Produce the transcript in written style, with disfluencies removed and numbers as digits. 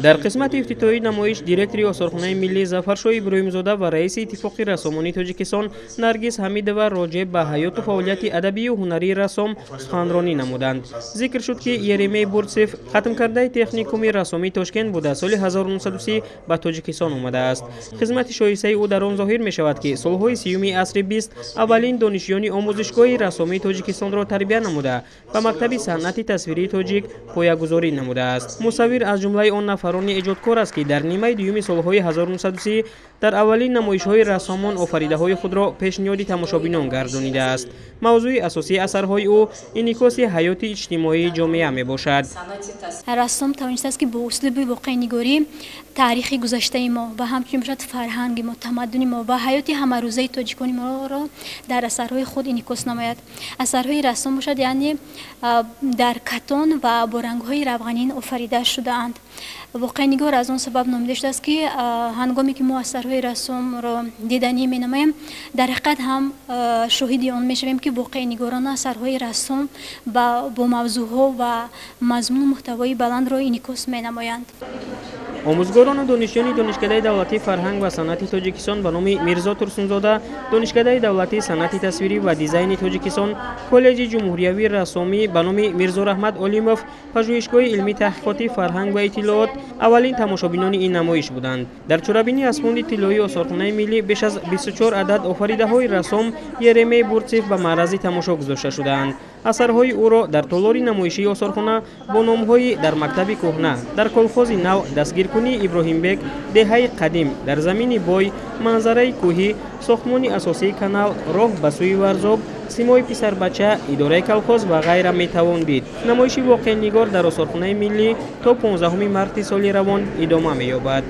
در قسمت افتتاحی نمایش دیرکتوری آثارخانه ملی ظفرشاه ابراهیمزاده و رئیس اتفاق رسامانی تاجیکستان نرگس حمیدова راجع به حیات و فعالیت ادبی و هنری رسام سخنرانی نمودند. ذکر شد که یرمی بورتسف ختم کرده تکنیکوم رسامی تاشکند بوده سال 1930 به تاجیکستان آمده است. خدمت شایسته او در آن ظاهر می شود که سالهای 30 عصر 20 اولین دانشجویان آموزشگاه رسامی تاجیکستان را تربیت نموده و مکتب صنعت تصویری تاجیک پایه‌گذاری نموده است. مصور از جمله آن نفران ایجادکار است که در نیمه دوم سالهای 1930 در اولین نمایش‌های رسامان آفریده‌های خود را پیشنهاد تماشابینان گردانیده است. موضوع اساسی اثرهای او انعکاس حیات اجتماعی جامعه میباشد. رسام توانسته است که با اسلوب واقع‌نگاری تاریخ گذشته ما و همچنین باشد فرهنگ ما، تمدن ما و حیات همروزه تاجیکان ما را در اثرهای خود انعکاس نماید. اثرهای رسام باشد یعنی در کتان و با رنگ‌های روغنین آفریده شده‌اند. واقع‌نگار از آن سبب نامیده شده است که هنگامی که ما اثرهای رسام را دیدنی می‌نماییم در حقیقت هم شاهد آن می‌شویم که واقع‌نگاران اثرهای رسام با موضوع‌ها و مضمون و محتوای بلند را انعکاس می‌نمایند. آموزگاران و دانشجویان دانشکده دولتی فرهنگ و صنعت تاجیکستان به نام میرزا ترسونزاده، دانشکده دولتی صنعت تصویری و دیزاین تاجیکستان، کالج جمهوریوی رسامی به نام میرزا رحمت علیموف، پژوهشگاه علمی تحقیقاتی فرهنگ و اطلاعات اولین تماشابینان این نمایش بودند. در چرابینی اسپوند طلایی آثارخانه ملی بیش از 24 عدد آفریده‌های رسام یرمی بورتسف به معرض تماشا گذاشته شدند. اثرهای او را در تالار نمایشی آثارخانه با نام‌های در مکتب کهنه، در کلخاز نو، دستگیرکنی ابراهیم بک، دهه قدیم، در زمین بای، منظره کوهی، ساختمان اساسی کانال، راه به سوی ورزاب، سیمای پسر بچه، اداره کلخاز و غیره میتوان دید. نمایش واقع‌نگار در آثارخانه ملی تا 15 مارس سال روان ادامه می‌یابد.